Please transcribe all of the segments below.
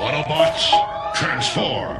Autobots, transform!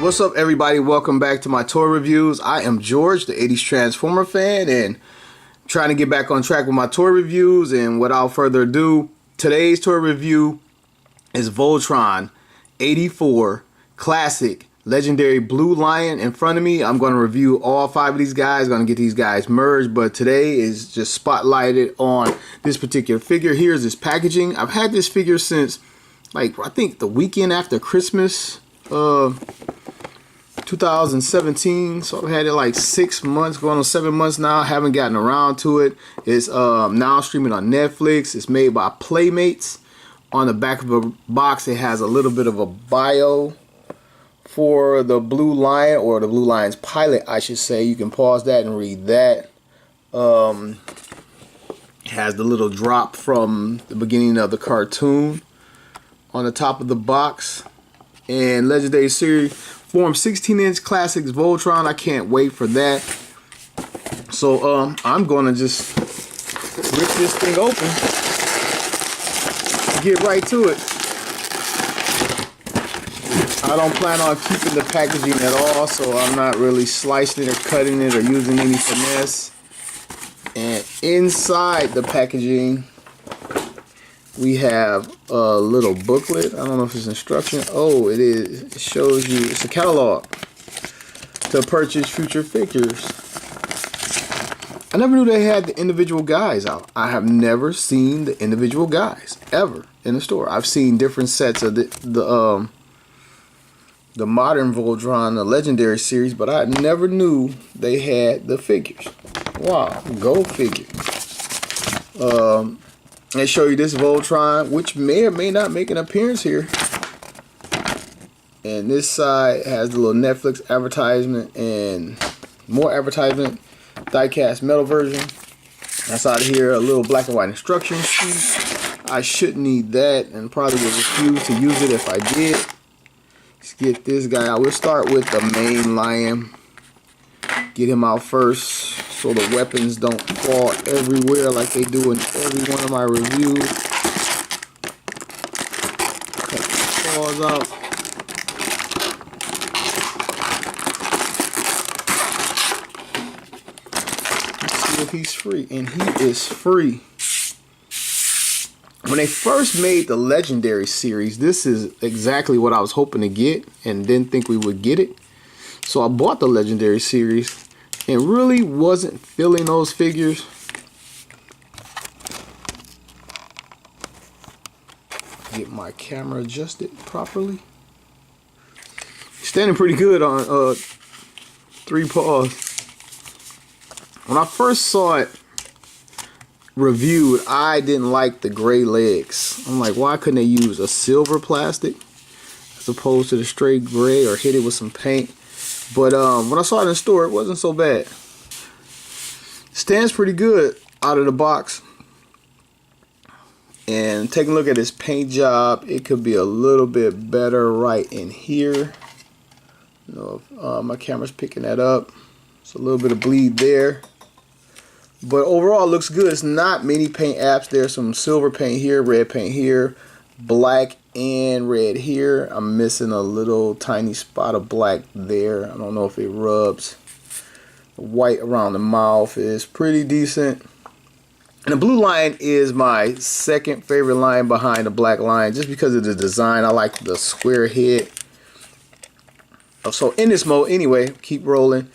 What's up, everybody? Welcome back to my toy reviews. I am George, the 80s Transformer fan, and trying to get back on track with my toy reviews. And without further ado, today's toy review is Voltron 84 Classic Legendary Blue Lion. In front of me, I'm going to review all 5 of these guys. Going to get these guys merged, but today is just spotlighted on this particular figure. Here's his packaging. I've had this figure since, like, I think the weekend after Christmas 2017, so I've had it like 6 months, going on 7 months now. I haven't gotten around to it. It's now streaming on Netflix. It's made by Playmates. On the back of the box, it has a little bit of a bio for the Blue Lion, or the Blue Lion's pilot, I should say. You can pause that and read that. It has the little drop from the beginning of the cartoon on the top of the box. And Legendary Series Form 16-inch Classics Voltron. I can't wait for that. So I'm gonna just rip this thing open, get right to it. I don't plan on keeping the packaging at all, so I'm not really slicing it or cutting it or using any finesse. And inside the packaging, we have a little booklet. I don't know if it's instruction. Oh, it is. It shows you. It's a catalog to purchase future figures. I never knew they had the individual guys out. I have never seen the individual guys ever in the store. I've seen different sets of the modern Voltron, the Legendary series, but I never knew they had the figures. Wow, go figure. They show you this Voltron, which may or may not make an appearance here. And this side has the little Netflix advertisement and more advertisement. Die-cast metal version. That's out of here. A little black and white instruction sheet. I shouldn't need that, and probably would refuse to use it if I did. Let's get this guy out. We'll start with the main lion. Get him out first, so the weapons don't fall everywhere like they do in every one of my reviews. Cut the claws out. Let's see if he's free, and he is free. When they first made the Legendary series, this is exactly what I was hoping to get and didn't think we would get it. So I bought the Legendary series and really wasn't feeling those figures. Get my camera adjusted properly. Standing pretty good on 3 paws. When I first saw it reviewed, I didn't like the gray legs. I'm like, why couldn't they use a silver plastic as opposed to the straight gray, or hit it with some paint? But when I saw it in the store, it wasn't so bad. Stands pretty good out of the box. And taking a look at his paint job, it could be a little bit better right in here. You know, if my camera's picking that up. It's a little bit of bleed there. But overall, it looks good. It's not many paint apps. There's some silver paint here, red paint here, black and red here. I'm missing a little tiny spot of black there. I don't know if it rubs. The white around the mouth is pretty decent. And the Blue Lion is my second favorite lion behind the Black Lion, just because of the design. I like the square head. So in this mode, anyway, keep rolling.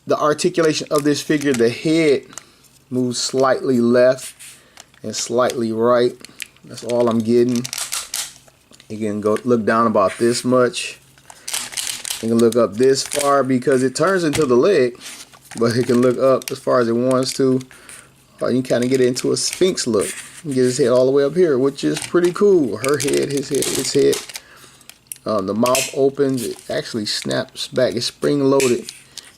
The articulation of this figure, the head moves slightly left and slightly right. That's all I'm getting. You can go look down about this much. You can look up this far because it turns into the leg, but it can look up as far as it wants to. Or you can kind of get it into a Sphinx look. You can get his head all the way up here, which is pretty cool. Her head, his head, his head. The mouth opens. It actually snaps back. It's spring loaded.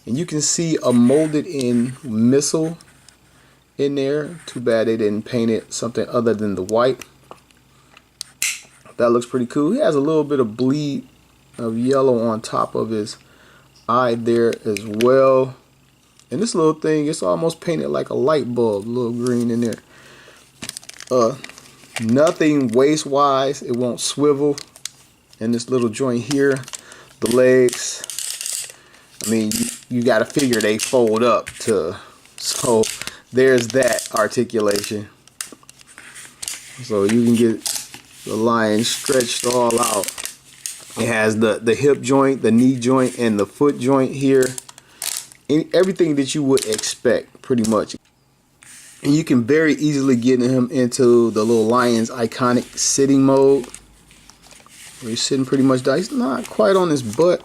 And you can see a molded in missile in there. Too bad they didn't paint it something other than the white. That looks pretty cool. He has a little bit of bleed of yellow on top of his eye there as well. And this little thing, it's almost painted like a light bulb, a little green in there. Nothing waist wise, it won't swivel. And this little joint here, the legs, I mean, you got to figure they fold up to, so there's that articulation. So you can get the lion stretched all out. It has the hip joint, the knee joint, and the foot joint here. Everything that you would expect, pretty much. And you can very easily get him into the little lion's iconic sitting mode, where he's sitting pretty much down. He's not quite on his butt,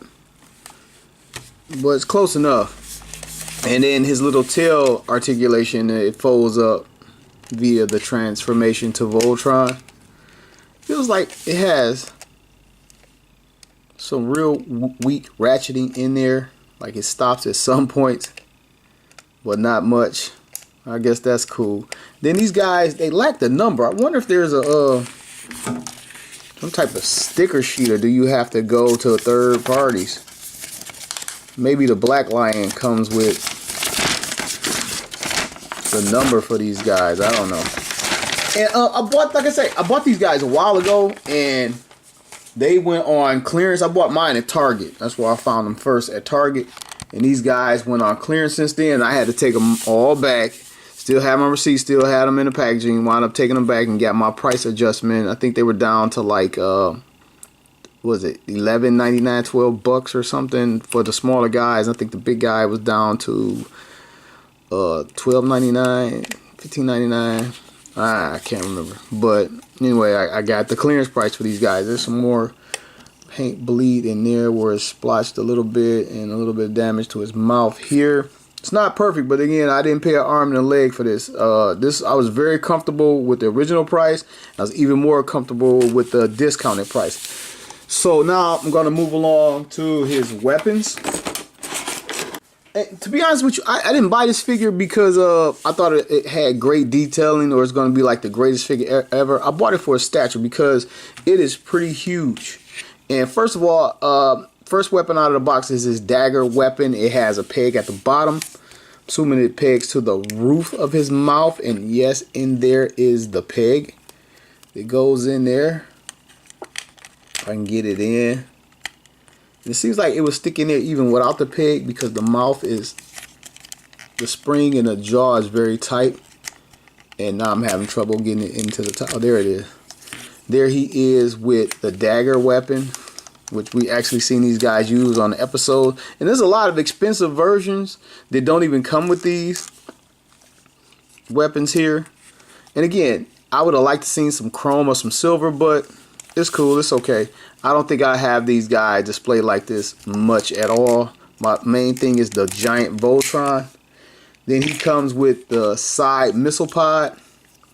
but it's close enough. And then his little tail articulation, it folds up via the transformation to Voltron. Feels like it has some real weak ratcheting in there. Like it stops at some points, but not much. I guess that's cool. Then these guys, they lack the number. I wonder if there's a some type of sticker sheet, or do you have to go to third parties? Maybe the Black Lion comes with the number for these guys. I don't know. And I bought, like I say, I bought these guys a while ago, and they went on clearance. I bought mine at Target. That's where I found them first, at Target. And these guys went on clearance since then. I had to take them all back. Still had my receipt, still had them in the packaging. Wound up taking them back and got my price adjustment. I think they were down to like, what was it, $11.99, $12 or something for the smaller guys. I think the big guy was down to $12.99, $15.99. I can't remember. But anyway, I got the clearance price for these guys. There's some more paint bleed in there where it's splotched a little bit, and a little bit of damage to his mouth here. It's not perfect, but again, I didn't pay an arm and a leg for this. I was very comfortable with the original price. I was even more comfortable with the discounted price. So now I'm going to move along to his weapons. And to be honest with you, I didn't buy this figure because I thought it had great detailing, or it's going to be like the greatest figure ever. I bought it for its stature because it is pretty huge. And first of all, first weapon out of the box is his Dagger Weapon. It has a peg at the bottom. Assuming it pegs to the roof of his mouth. And yes, in there is the peg. It goes in there. If I can get it in. And it seems like it was sticking there even without the peg, because the mouth is, the spring in the jaw is very tight. And now I'm having trouble getting it into the top. Oh, there it is. There he is with the Dagger Weapon, which we actually seen these guys use on the episode. And there's a lot of expensive versions that don't even come with these weapons here. And again, I would have liked to see some chrome or some silver, but it's cool, it's okay. I don't think I have these guys displayed like this much at all. My main thing is the giant Voltron. Then he comes with the side missile pod.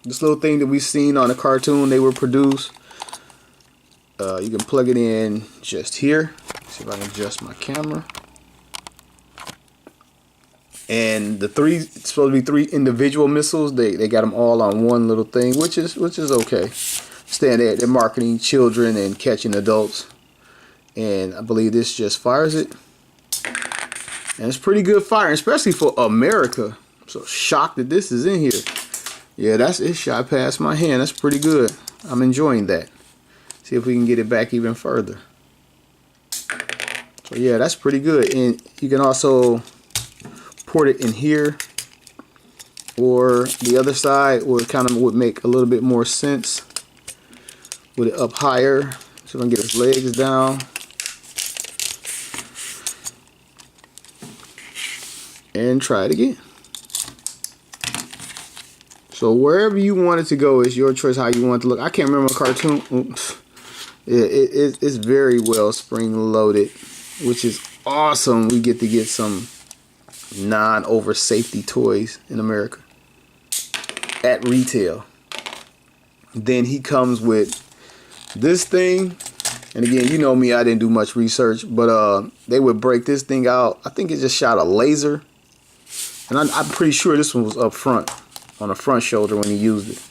This little thing that we've seen on the cartoon they were produced. You can plug it in just here. See if I can adjust my camera. And the three, it's supposed to be 3 individual missiles. They got them all on one little thing, which is okay. Stand there, they're marketing children and catching adults. And I believe this just fires it. And it's pretty good firing, especially for America. I'm so shocked that this is in here. Yeah, it shot past my hand. That's pretty good. I'm enjoying that. See if we can get it back even further. So yeah, that's pretty good. And you can also port it in here or the other side, or it kind of would make a little bit more sense with it up higher. So if I can get his legs down. And try it again. So wherever you want it to go, it's your choice how you want it to look. I can't remember a cartoon. Oops. It's very well spring loaded, which is awesome. We get to get some non-over safety toys in America at retail. Then he comes with this thing. And again, you know me, I didn't do much research, but they would break this thing out. I think it just shot a laser. And I'm pretty sure this one was up front. on the front shoulder when he used it.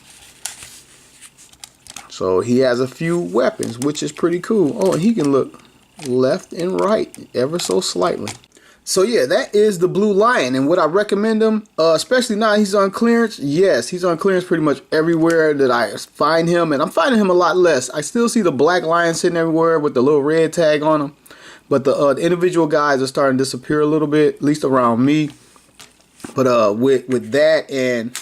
So he has a few weapons, which is pretty cool. Oh, and he can look left and right ever so slightly. So yeah, that is the Blue Lion, and would I recommend him? Especially now he's on clearance. Yes, he's on clearance pretty much everywhere that I find him, and I'm finding him a lot less. I still see the Black Lion sitting everywhere with the little red tag on him, but the individual guys are starting to disappear a little bit, at least around me. But with that and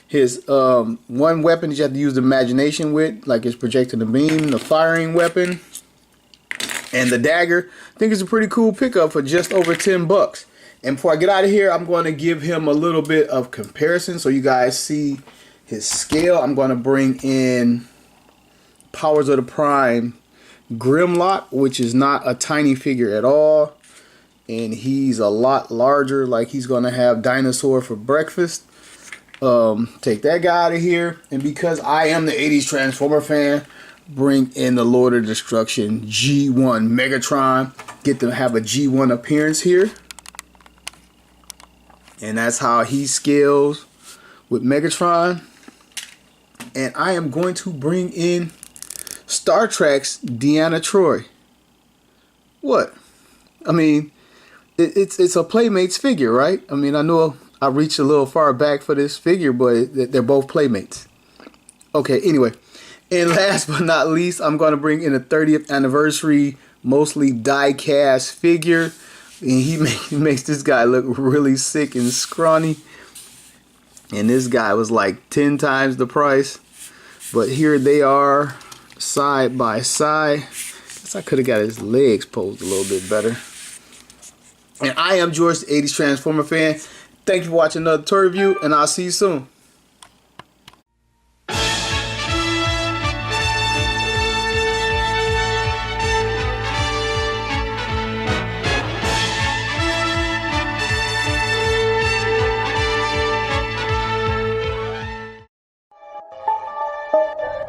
his one weapon that you have to use the imagination with, like his projecting beam, the firing weapon, and the dagger, I think it's a pretty cool pickup for just over $10. And before I get out of here, I'm going to give him a little bit of comparison so you guys see his scale. I'm going to bring in Powers of the Prime Grimlock, which is not a tiny figure at all. And he's a lot larger, like he's going to have dinosaur for breakfast. Take that guy out of here. And because I am the 80s Transformer fan, bring in the Lord of Destruction G1 Megatron. Get to have a G1 appearance here. And that's how he scales with Megatron. And I am going to bring in Star Trek's Deanna Troi. What? I mean, it's a Playmates figure, right? I mean, I know I reached a little far back for this figure, but they're both Playmates. Okay, anyway. And last but not least, I'm going to bring in a 30th anniversary, mostly die-cast figure. And he makes this guy look really sick and scrawny. And this guy was like 10 times the price. But here they are, side by side. Guess I could have got his legs posed a little bit better. And I am George, the 80s Transformer fan. Thank you for watching another toy review, and I'll see you soon.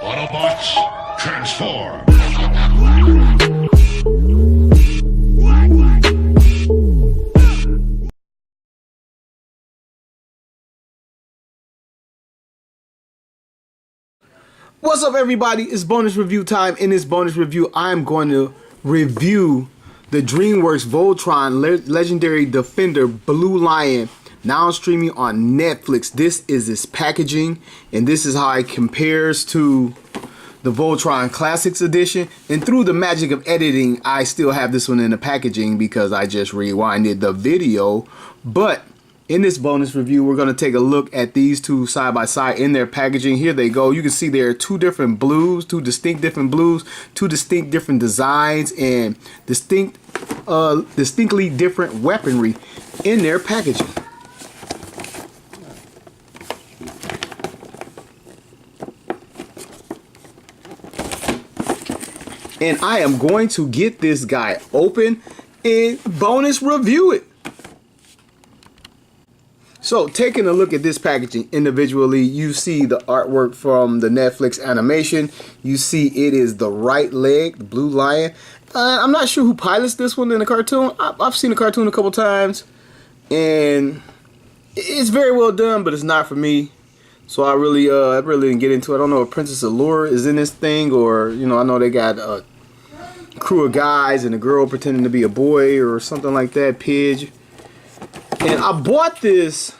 Autobots, transform! What's up, everybody? It's bonus review time. In this bonus review, I'm going to review the DreamWorks Voltron Legendary Defender Blue Lion, now streaming on Netflix. This is its packaging, and this is how it compares to the Voltron Classics Edition. And through the magic of editing, I still have this one in the packaging because I just rewinded the video. But in this bonus review, we're going to take a look at these two side by side in their packaging. Here they go. You can see there are two different blues, two distinct different blues, two distinct different designs, and distinctly different weaponry in their packaging. And I am going to get this guy open and bonus review it. So, taking a look at this packaging individually, you see the artwork from the Netflix animation. You see it is the right leg, the Blue Lion. I'm not sure who pilots this one in the cartoon. I've seen the cartoon a couple times, and it's very well done, but it's not for me. So I really didn't get into it. I don't know if Princess Allure is in this thing, or I know they got a crew of guys and a girl pretending to be a boy or something like that, Pidge. And I bought this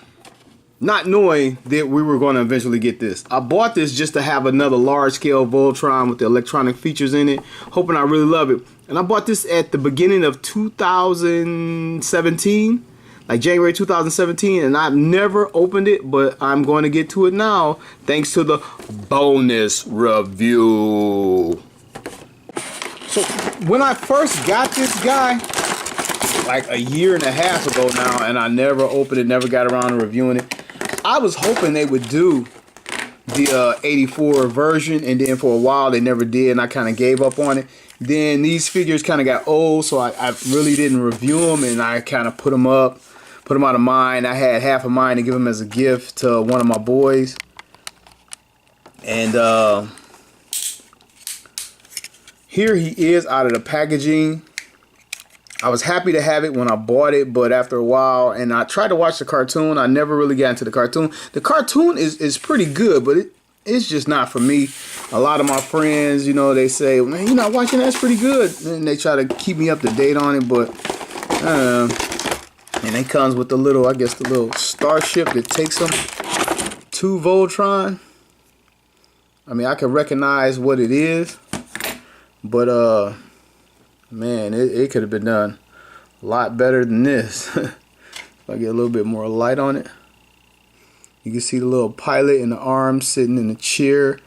not knowing that we were going to eventually get this. I bought this just to have another large-scale Voltron with the electronic features in it, hoping I really love it. And I bought this at the beginning of 2017, like January 2017, and I've never opened it, but I'm going to get to it now thanks to the bonus review. So when I first got this guy, like a year and a half ago now, and I never opened it, never got around to reviewing it, I was hoping they would do the 84 version, and then for a while they never did, and I kind of gave up on it. Then these figures kind of got old, so I really didn't review them, and I kind of put them out of mind. I had half of mine to give them as a gift to one of my boys. And here he is out of the packaging. I was happy to have it when I bought it, but after a while, and I tried to watch the cartoon, I never really got into the cartoon. The cartoon is pretty good, but it's just not for me. A lot of my friends, you know, they say, man, you're not watching that, that's pretty good. And they try to keep me up to date on it, but and it comes with the little, I guess, the little starship that takes them to Voltron. I mean, I can recognize what it is, but man, it could have been done a lot better than this. If I get a little bit more light on it, you can see the little pilot and the arm sitting in the chair,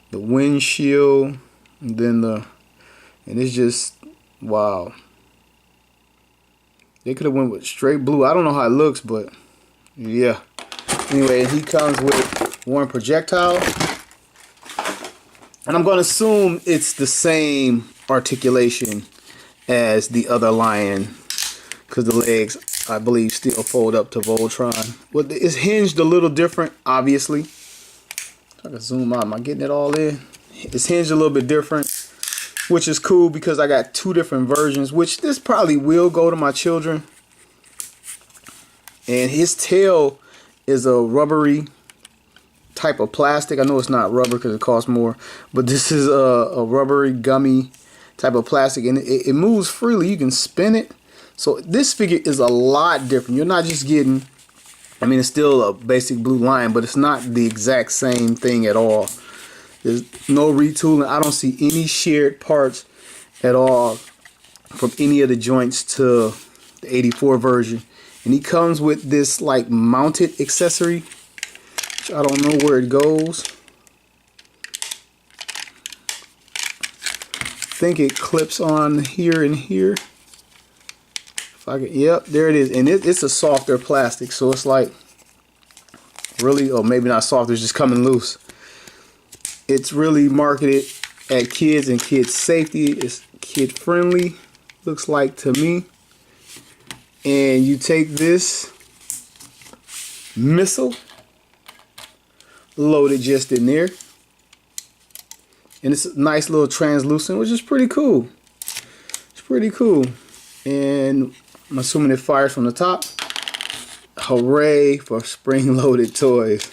the windshield, and then and it's just, wow. They could have went with straight blue. I don't know how it looks, but yeah. Anyway, he comes with one projectile. And I'm going to assume it's the same articulation as the other lion, because the legs, I believe, still fold up to Voltron. Well, it's hinged a little different, obviously. I can zoom out. Am I getting it all in? It's hinged a little bit different, which is cool because I got two different versions, which this probably will go to my children. And his tail is a rubbery type of plastic. I know it's not rubber because it costs more, but this is a rubbery gummy type of plastic, and it moves freely. You can spin it. So this figure is a lot different. You're not just getting, I mean, it's still a basic blue lion, but it's not the exact same thing at all. There's no retooling. I don't see any shared parts at all from any of the joints to the 84 version. And he comes with this like mounted accessory, which I don't know where it goes. I think it clips on here and here. If I can, yep, there it is. And it's a softer plastic, so it's like really, or maybe not soft, it's just coming loose. It's really marketed at kids and kids safety. It's kid friendly, looks like to me. And you take this missile, load it just in there, and it's a nice little translucent, which is pretty cool. It's pretty cool. And I'm assuming it fires from the top. Hooray for spring-loaded toys.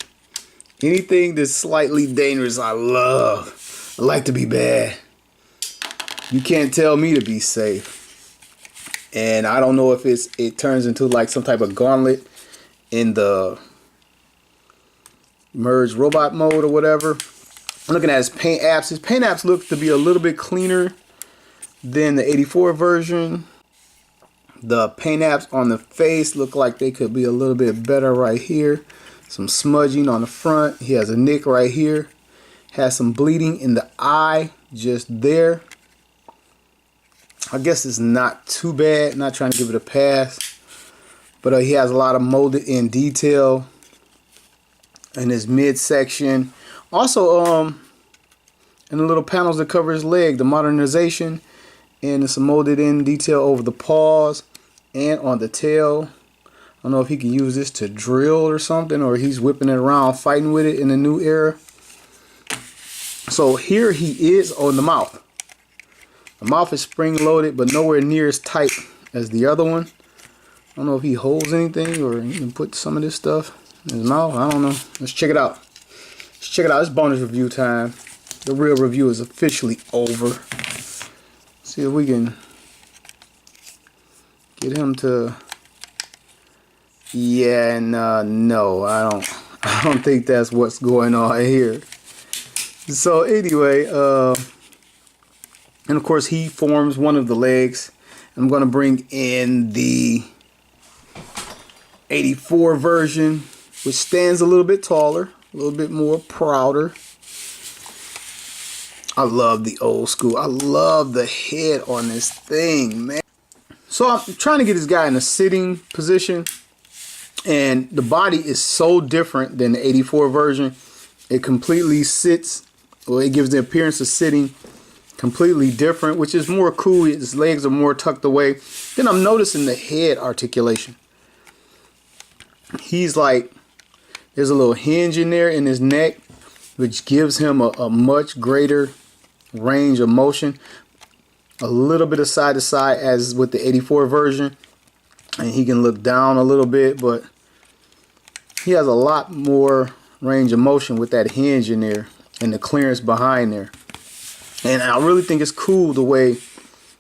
Anything that's slightly dangerous, I love. I like to be bad. You can't tell me to be safe. And I don't know if it turns into like some type of gauntlet in the merge robot mode or whatever. I'm looking at his paint apps. His paint apps look to be a little bit cleaner than the 84 version. The paint apps on the face look like they could be a little bit better right here. Some smudging on the front. He has a nick right here. Has some bleeding in the eye just there. I guess it's not too bad. Not trying to give it a pass. But he has a lot of molded in detail in his midsection. Also, in the little panels that cover his leg, the modernization. And some molded in detail over the paws and on the tail. I don't know if he can use this to drill or something, or he's whipping it around fighting with it in the new era. So here he is on the mouth. The mouth is spring loaded, but nowhere near as tight as the other one. I don't know if he holds anything or he can put some of this stuff in his mouth. I don't know. Let's check it out. Let's check it out. It's bonus review time. The real review is officially over. See if we can get him to. Yeah, and no, I don't think that's what's going on here. So anyway, and of course he forms one of the legs. I'm going to bring in the 84 version, which stands a little bit taller, a little bit more prouder. I love the old school. I love the head on this thing, man. So I'm trying to get this guy in a sitting position, and the body is so different than the 84 version. It completely sits, or it gives the appearance of sitting completely different, which is more cool. His legs are more tucked away. Then I'm noticing the head articulation. He's like, there's a little hinge in there in his neck, which gives him a much greater range of motion. a little bit of side to side as with the 84 version, and he can look down a little bit, but he has a lot more range of motion with that hinge in there and the clearance behind there. And I really think it's cool the way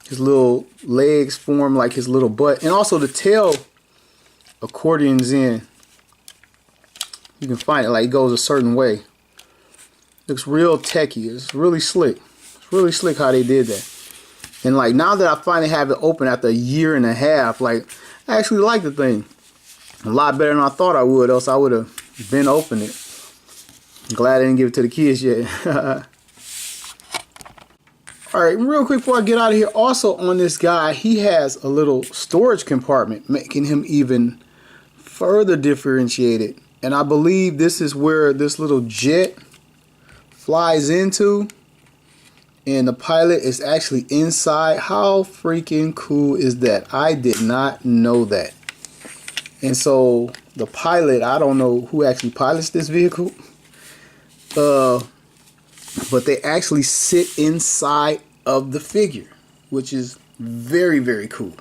his little legs form like his little butt, and also the tail accordions in. You can find it like it goes a certain way. Looks real techy. It's really slick. It's really slick how they did that. And like now that I finally have it open after a year and a half, like I actually like the thing a lot better than I thought I would, else I would have been opening it. I'm glad I didn't give it to the kids yet. Alright, real quick before I get out of here, also on this guy, he has a little storage compartment, making him even further differentiated. And I believe this is where this little jet flies into, and the pilot is actually inside. How freaking cool is that? I did not know that. And so the pilot, I don't know who actually pilots this vehicle, but they actually sit inside of the figure, which is very, very cool.